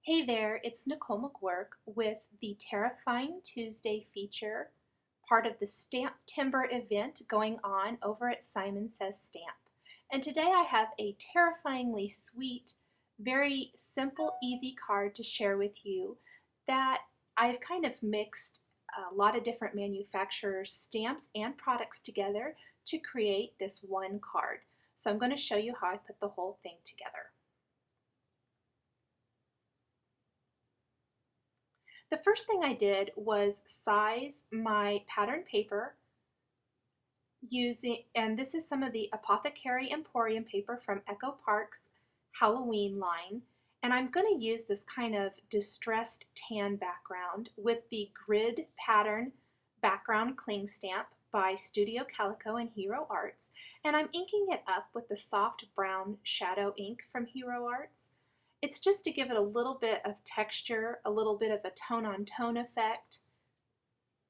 Hey there, it's Nicole McWork with the Terrifying Tuesday feature, part of the Stamptember event going on over at Simon Says Stamp. And today I have a terrifyingly sweet, very simple, easy card to share with you that I've kind of mixed a lot of different manufacturers' stamps and products together to create this one card. So I'm going to show you how I put the whole thing together. The first thing I did was size my pattern paper and this is some of the Apothecary Emporium paper from Echo Park's Halloween line, and I'm going to use this kind of distressed tan background with the grid pattern background cling stamp by Studio Calico and Hero Arts, and I'm inking it up with the soft brown shadow ink from Hero Arts. It's just to give it a little bit of texture, a little bit of a tone-on-tone effect.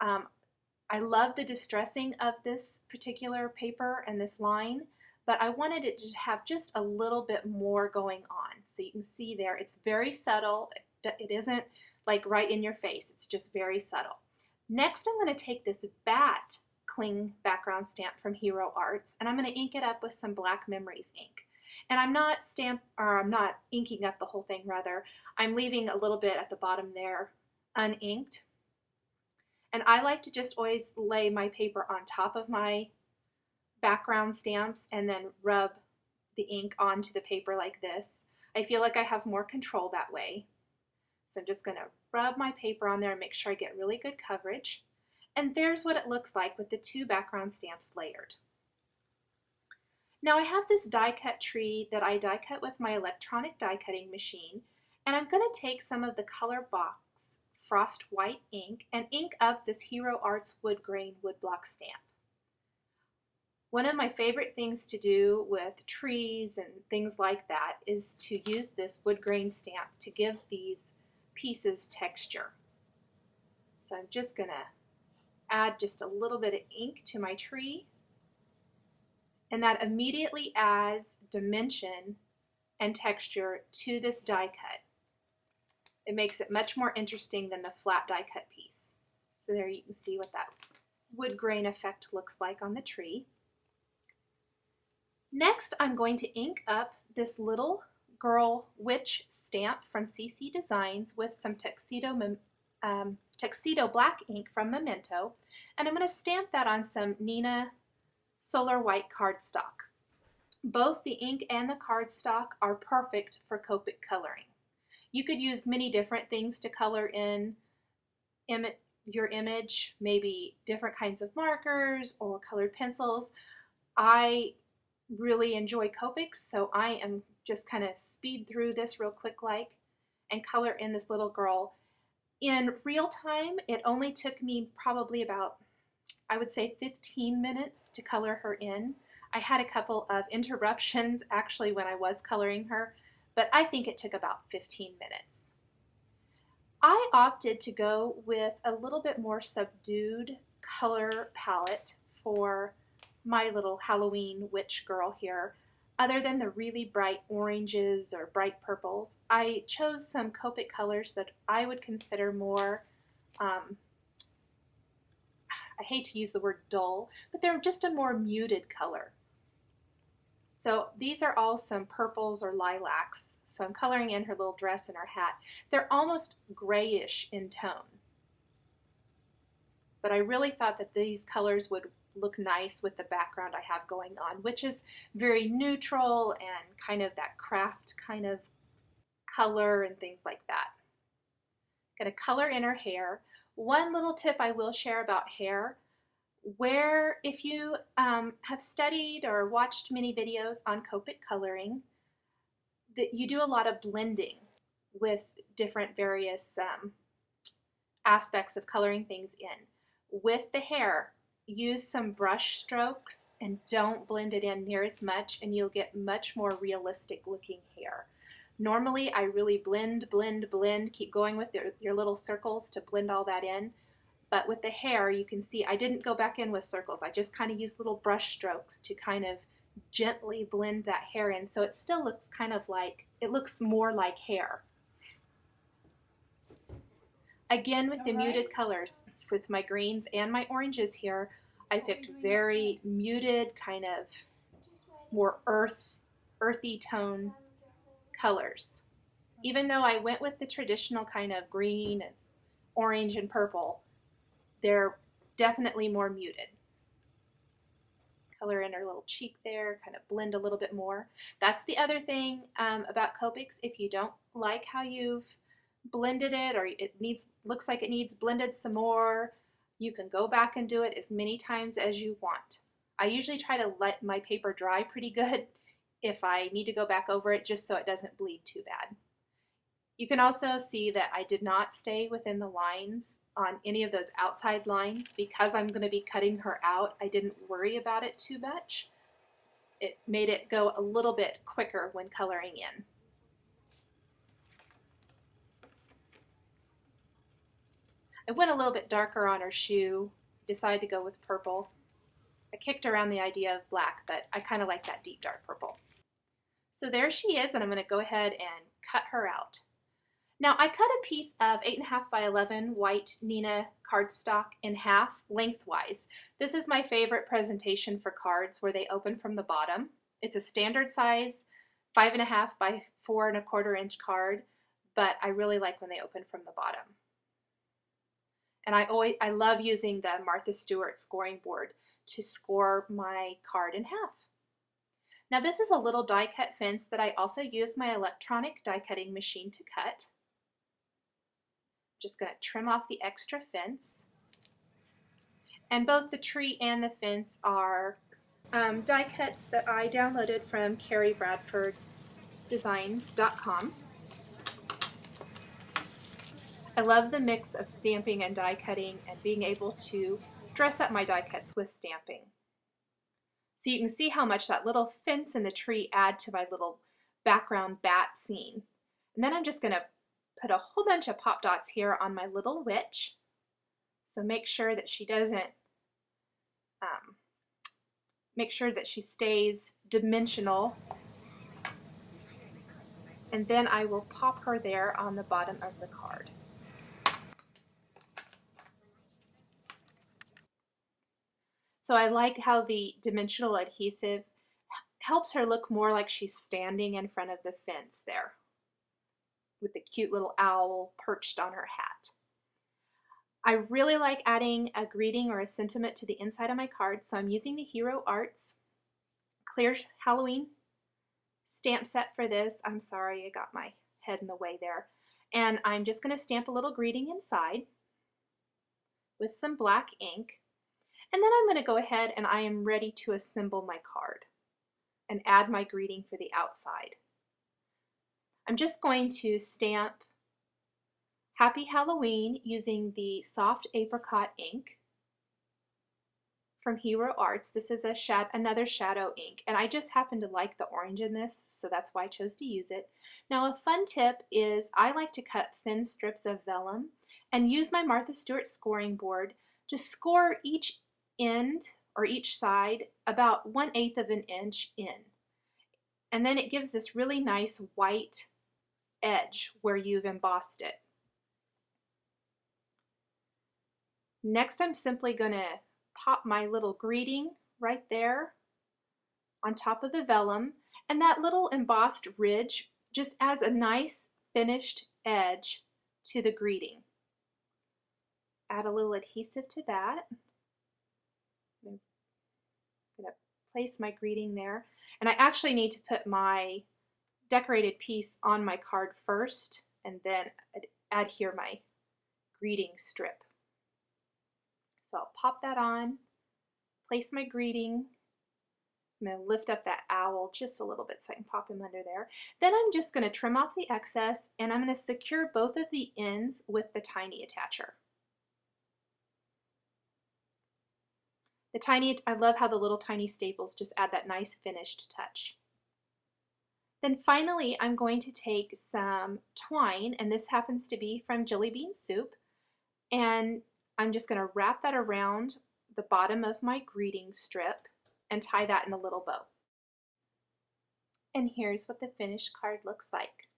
I love the distressing of this particular paper and this line, but I wanted it to have just a little bit more going on. So you can see there, it's very subtle. It isn't like right in your face. It's just very subtle. Next, I'm going to take this bat cling background stamp from Hero Arts, and I'm going to ink it up with some Black Memories ink. And I'm not inking up the whole thing, rather. I'm leaving a little bit at the bottom there uninked. And I like to just always lay my paper on top of my background stamps and then rub the ink onto the paper like this. I feel like I have more control that way. So I'm just going to rub my paper on there and make sure I get really good coverage. And there's what it looks like with the two background stamps layered. Now I have this die cut tree that I die cut with my electronic die cutting machine, and I'm going to take some of the Color Box Frost White ink and ink up this Hero Arts wood grain woodblock stamp. One of my favorite things to do with trees and things like that is to use this wood grain stamp to give these pieces texture. So I'm just going to add just a little bit of ink to my tree. And that immediately adds dimension and texture to this die cut. It makes it much more interesting than the flat die cut piece. So there you can see what that wood grain effect looks like on the tree. Next, I'm going to ink up this little girl witch stamp from CC Designs with some tuxedo black ink from Memento. And I'm going to stamp that on some Nina Solar White cardstock. Both the ink and the cardstock are perfect for Copic coloring. You could use many different things to color in your image, maybe different kinds of markers or colored pencils. I really enjoy Copics, so I am just kind of speed through this real quick and color in this little girl. In real time, it only took me probably about, I would say, 15 minutes to color her in. I had a couple of interruptions actually when I was coloring her, but I think it took about 15 minutes. I opted to go with a little bit more subdued color palette for my little Halloween witch girl here. Other than the really bright oranges or bright purples, I chose some Copic colors that I would consider more I hate to use the word dull, but they're just a more muted color. So these are all some purples or lilacs. So I'm coloring in her little dress and her hat. They're almost grayish in tone. But I really thought that these colors would look nice with the background I have going on, which is very neutral and kind of that craft kind of color and things like that. I'm going to color in her hair. One little tip I will share about hair, where if you have studied or watched many videos on Copic coloring, that you do a lot of blending with different various aspects of coloring things in. With the hair, use some brush strokes and don't blend it in near as much, and you'll get much more realistic looking hair. Normally, I really blend, keep going with your little circles to blend all that in. But with the hair, you can see I didn't go back in with circles. I just kind of used little brush strokes to kind of gently blend that hair in. So it still looks kind of like, it looks more like hair. Again, with the muted colors, with my greens and my oranges here, I picked very muted, kind of more earthy tone colors. Even though I went with the traditional kind of green and orange and purple, they're definitely more muted. Color in her little cheek there, kind of blend a little bit more. That's the other thing about Copics. If you don't like how you've blended it, or looks like it needs blended some more, you can go back and do it as many times as you want. I usually try to let my paper dry pretty good if I need to go back over it, just so it doesn't bleed too bad. You can also see that I did not stay within the lines on any of those outside lines because I'm going to be cutting her out. I didn't worry about it too much. It made it go a little bit quicker when coloring in. I went a little bit darker on her shoe, decided to go with purple. I kicked around the idea of black, but I kind of like that deep dark purple. So there she is, and I'm going to go ahead and cut her out. Now I cut a piece of 8.5 by 11 white Neenah cardstock in half lengthwise. This is my favorite presentation for cards, where they open from the bottom. It's a standard size 5.5 by 4.25 inch card, but I really like when they open from the bottom. And I love using the Martha Stewart scoring board to score my card in half. Now this is a little die cut fence that I also use my electronic die cutting machine to cut. Just going to trim off the extra fence. And both the tree and the fence are die cuts that I downloaded from CarrieBradfordDesigns.com. I love the mix of stamping and die cutting and being able to dress up my die cuts with stamping. So you can see how much that little fence and the tree add to my little background bat scene. And then I'm just going to put a whole bunch of pop dots here on my little witch. So make sure that she doesn't, make sure that she stays dimensional. And then I will pop her there on the bottom of the card. So I like how the dimensional adhesive helps her look more like she's standing in front of the fence there, with the cute little owl perched on her hat. I really like adding a greeting or a sentiment to the inside of my card, so I'm using the Hero Arts Clear Halloween stamp set for this. I'm sorry, I got my head in the way there. And I'm just going to stamp a little greeting inside with some black ink. And then I'm going to go ahead and I am ready to assemble my card and add my greeting for the outside. I'm just going to stamp Happy Halloween using the soft apricot ink from Hero Arts. This is another shadow ink, and I just happen to like the orange in this, so that's why I chose to use it. Now a fun tip is I like to cut thin strips of vellum and use my Martha Stewart scoring board to score each end or each side about 1/8 of an inch in. And then it gives this really nice white edge where you've embossed it. Next, I'm simply going to pop my little greeting right there on top of the vellum, and that little embossed ridge just adds a nice finished edge to the greeting. Add a little adhesive to that. I'm going to place my greeting there, and I actually need to put my decorated piece on my card first and then add here my greeting strip. So I'll pop that on, place my greeting. I'm going to lift up that owl just a little bit so I can pop him under there. Then I'm just going to trim off the excess, and I'm going to secure both of the ends with the tiny attacher. I love how the little tiny staples just add that nice finished touch. Then finally, I'm going to take some twine, and this happens to be from Jelly Bean Soup, and I'm just going to wrap that around the bottom of my greeting strip and tie that in a little bow. And here's what the finished card looks like.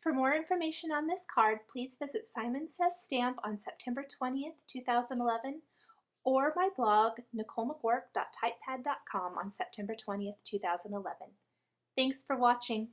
For more information on this card, please visit Simon Says Stamp on September 20th, 2011, or my blog, nicolemcwork.typepad.com on September 20th, 2011. Thanks for watching.